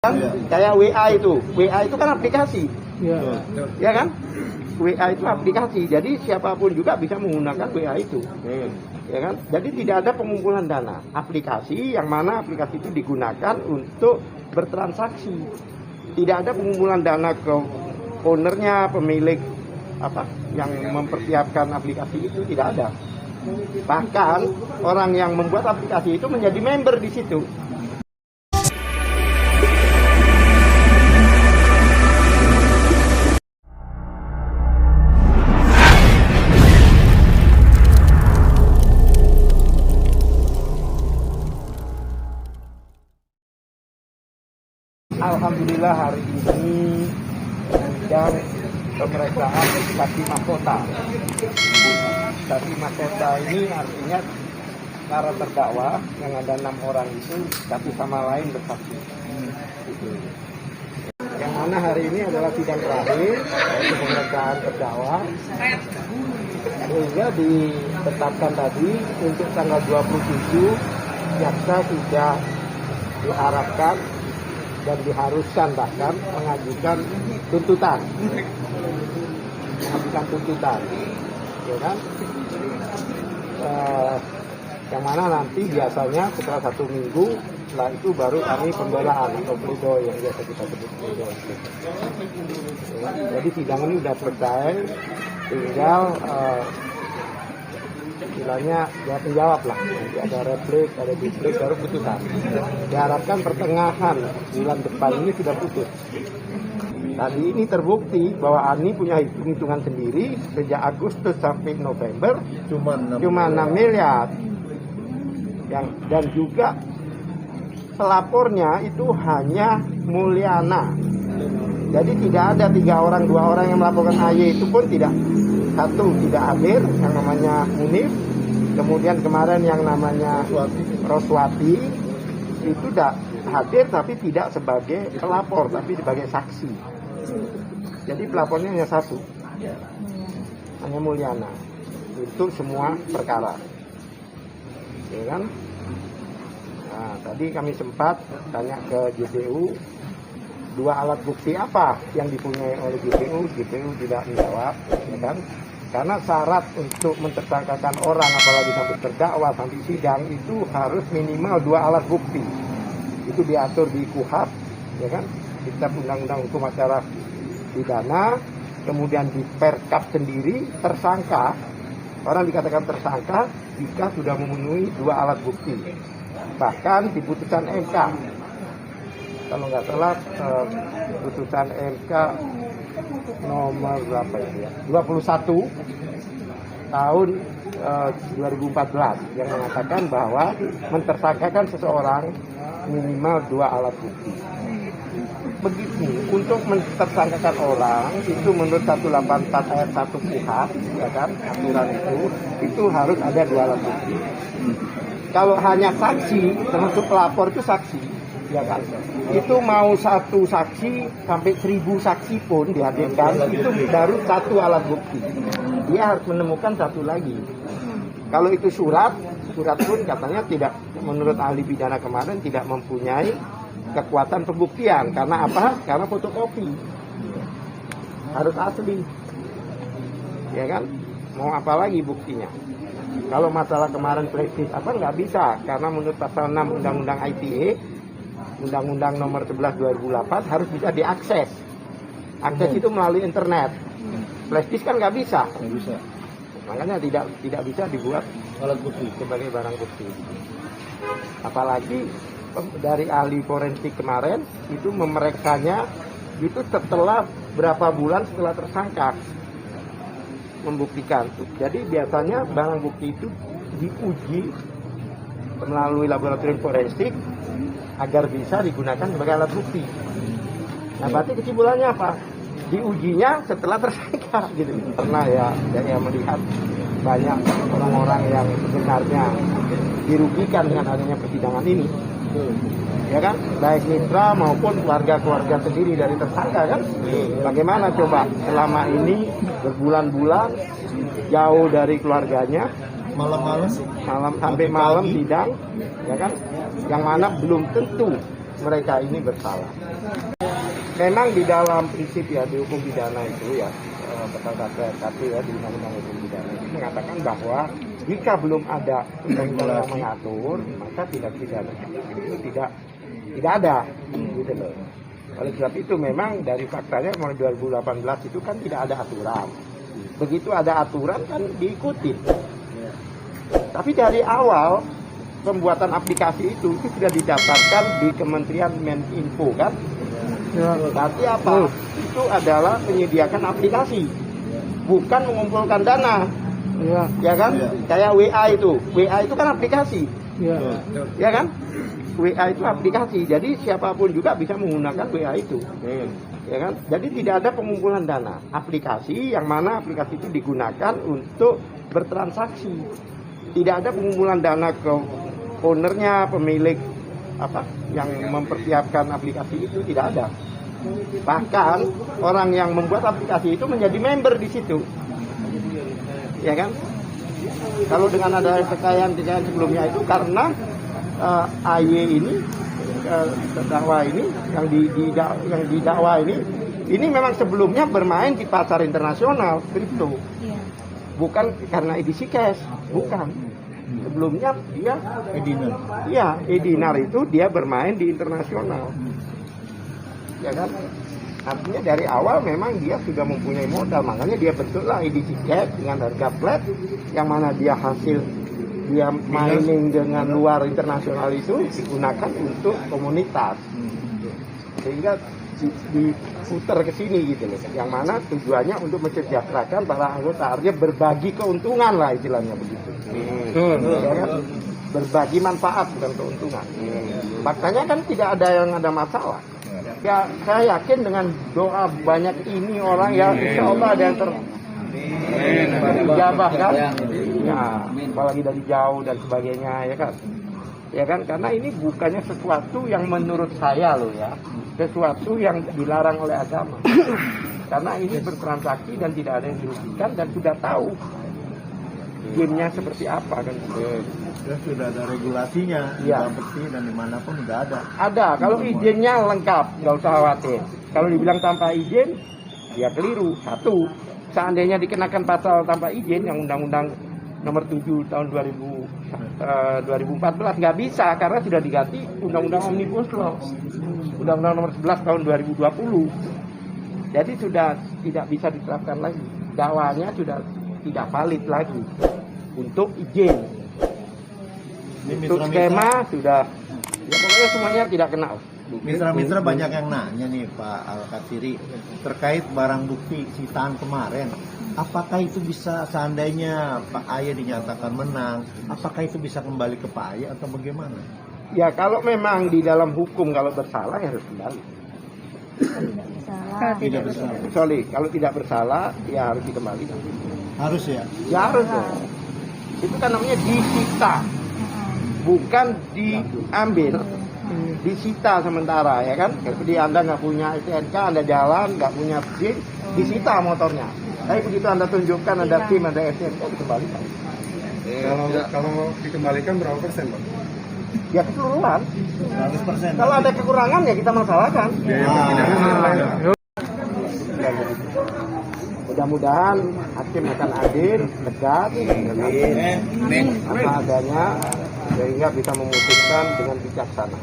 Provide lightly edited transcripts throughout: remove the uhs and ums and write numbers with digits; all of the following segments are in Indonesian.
Kan kayak WA itu kan aplikasi, ya kan? WA itu aplikasi, jadi siapapun juga bisa menggunakan WA itu, ya kan? Jadi tidak ada pengumpulan dana, aplikasi yang mana aplikasi itu digunakan untuk bertransaksi, tidak ada pengumpulan dana ke ownernya, pemilik apa yang mempersiapkan aplikasi itu tidak ada. Bahkan orang yang membuat aplikasi itu menjadi member di situ. Alhamdulillah hari ini sidang pemeriksaan saksi mahkota. Saksi mahkota ini artinya para terdakwa yang ada 6 orang itu satu sama lain bersaksi. Yang mana hari ini adalah sidang terakhir yaitu pemeriksaan terdakwa. Sehingga ditetapkan tadi untuk tanggal 27 jaksa sudah diharapkan dan diharuskan bahkan mengajukan tuntutan, ya kan? Yang mana nanti biasanya setelah 1 minggu, setelah itu baru kami pembelaan atau pledoi yang biasa kita sebut pledoi. Jadi sidang ini sudah selesai, tinggal istilahnya jawab menjawab lah, nanti ada replik, ada duplik, baru putusan. Diharapkan pertengahan bulan depan ini sudah putus. Tadi ini terbukti bahwa Ani punya hitung-hitungan sendiri sejak Agustus sampai November cuma 6 miliar. Dan juga pelapornya itu hanya Mulyana. Jadi tidak ada 3 orang, 2 orang yang melaporkan AY itu pun tidak. Satu tidak hadir, yang namanya Munif. Kemudian kemarin yang namanya Roswati itu tidak hadir, tapi tidak sebagai pelapor, tapi sebagai saksi. Jadi pelapornya hanya satu, hanya Mulyana untuk semua perkara, ya kan? Nah, tadi kami sempat tanya ke JPU, 2 alat bukti apa yang dipunyai oleh JPU tidak menjawab, ya kan? Karena syarat untuk mentersangkakan orang, apalagi sampai terdakwa, sampai sidang, itu harus minimal 2 alat bukti. Itu diatur di KUHP, ya kan? Kitab Undang-Undang Hukum Acara Pidana. Kemudian di Perkap sendiri, tersangka, orang dikatakan tersangka jika sudah memenuhi 2 alat bukti. Bahkan di putusan MK, kalau nggak salah putusan MK nomor berapa ya? 21 tahun 2014 yang mengatakan bahwa mentersangkakan seseorang minimal 2 alat bukti. Begitu untuk mentersangkakan orang itu menurut 184 ayat 1 KUHP, ya kan, aturan itu harus ada 2 alat bukti. Kalau hanya saksi, termasuk pelapor itu saksi, ya kan, itu mau 1 saksi sampai 1000 saksi pun dihadirkan, itu baru 1 alat bukti. Dia harus menemukan 1 lagi. Kalau itu surat pun katanya tidak, menurut ahli pidana kemarin tidak mempunyai kekuatan pembuktian. Karena apa? Karena fotokopi, harus asli, ya kan? Mau apa lagi buktinya? Kalau masalah kemarin flashdisk apa nggak bisa, karena menurut pasal 6 Undang-Undang ITE, Undang-Undang nomor 11 2008 harus bisa diakses. Akses itu melalui internet. Flashdisk kan nggak bisa. Makanya tidak bisa dibuat alat bukti sebagai barang bukti. Apalagi dari ahli forensik kemarin itu memeriksanya itu setelah berapa bulan setelah tersangka membuktikan. Jadi biasanya barang bukti itu diuji melalui laboratorium forensik agar bisa digunakan sebagai alat bukti. Nah, berarti kesimpulannya apa? Diujinya setelah tersangka, gitu. Karena ya saya melihat banyak orang-orang yang sebenarnya dirugikan dengan adanya persidangan ini, ya kan? Baik mitra maupun keluarga sendiri dari tersangka, kan? Bagaimana coba selama ini berbulan-bulan jauh dari keluarganya, malam sampai malam sidang, ya kan? Yang mana belum tentu mereka ini bersalah. Memang di dalam prinsip ya di hukum pidana itu ya pasal 1 ya di undang-undang hukum pidana itu mengatakan bahwa jika belum ada undang-undang yang mengatur maka tindak pidana itu tidak ada gitu loh. Oleh sebab itu memang dari faktanya mulai 2018 itu kan tidak ada aturan. Begitu ada aturan kan diikuti. Tapi dari awal pembuatan aplikasi itu sudah didaftarkan di Kementerian Meninfo kan? Berarti apa? Itu adalah menyediakan aplikasi, bukan mengumpulkan dana. Ya kan? Kayak WA itu kan aplikasi. Ya kan? WA itu aplikasi. Jadi siapapun juga bisa menggunakan WA itu. Ya kan? Jadi tidak ada pengumpulan dana. Aplikasi yang mana aplikasi itu digunakan untuk bertransaksi. Tidak ada pengumpulan dana ke ownernya, pemilik apa yang mempersiapkan aplikasi itu tidak ada. Bahkan orang yang membuat aplikasi itu menjadi member di situ. Ya kan? Kalau dengan ada kekayaan sebelumnya itu karena AY ini terdakwa ini yang didakwa ini memang sebelumnya bermain di pasar internasional kripto. Bukan karena edisi cash, bukan. Sebelumnya dia Edinar. Iya, Edinar itu dia bermain di internasional. Ya kan? Artinya dari awal memang dia sudah mempunyai modal, makanya dia bentuklah edisi cash dengan harga flat yang mana dia hasil dia mining dengan luar internasional itu digunakan untuk komunitas. Sehingga diputar ke sini gitu loh. Yang mana tujuannya untuk mensejahterakan para anggota, artinya berbagi keuntungan lah istilahnya begitu. Ya kan? Berbagi manfaat bukan keuntungan. Faktanya kan tidak ada yang ada masalah. Ya saya yakin dengan doa banyak ini orang ya insya Allah ada yang terjabah kan. Ya, apalagi dari jauh dan sebagainya ya kan karena ini bukannya sesuatu yang menurut saya loh ya, sesuatu yang dilarang oleh agama. Karena ini bertransaksi dan tidak ada yang dirugikan dan sudah tahu gamenya seperti apa kan. Ya, sudah ada regulasinya, ya. Di Bapeti dan dimanapun sudah ada. Ada, kalau izinnya lengkap, nggak usah khawatir. Kalau dibilang tanpa izin, ya keliru. Satu, seandainya dikenakan pasal tanpa izin yang Undang-Undang Nomor 7 tahun 2014 nggak bisa karena sudah diganti Undang-Undang Omnibus Law, Undang-Undang Nomor 11 tahun 2020. Jadi sudah tidak bisa diterapkan lagi. Dakwanya sudah tidak valid lagi untuk izin. Untuk skema sudah, ya pokoknya semuanya tidak kenal. Mitra-mitra banyak yang nanya nih Pak Al-Katsiri terkait barang bukti sitaan kemarin. Apakah itu bisa seandainya Pak Ayah dinyatakan menang, apakah itu bisa kembali ke Pak Ayah atau bagaimana? Ya kalau memang di dalam hukum kalau bersalah ya harus kembali. Tidak bersalah. Sorry, kalau tidak bersalah ya harus dikembalikan. Harus ya? Ya harus dong. Itu kan namanya disita, bukan diambil. Disita sementara ya kan. Jadi Anda nggak punya STNK, Anda jalan nggak punya SIM, disita motornya. Tapi begitu Anda tunjukkan ada SIM, ada STNK, dikembalikan. Kalau dikembalikan berapa persen, Pak? Ya keseluruhan. 100%. Kalau ada kekurangan ya kita masalahkan. Mudah-mudahan hakim akan adil, tegas, apa adanya sehingga bisa memutuskan dengan bijaksana.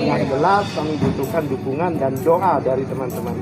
Yang jelas kami butuhkan dukungan dan doa dari teman-teman.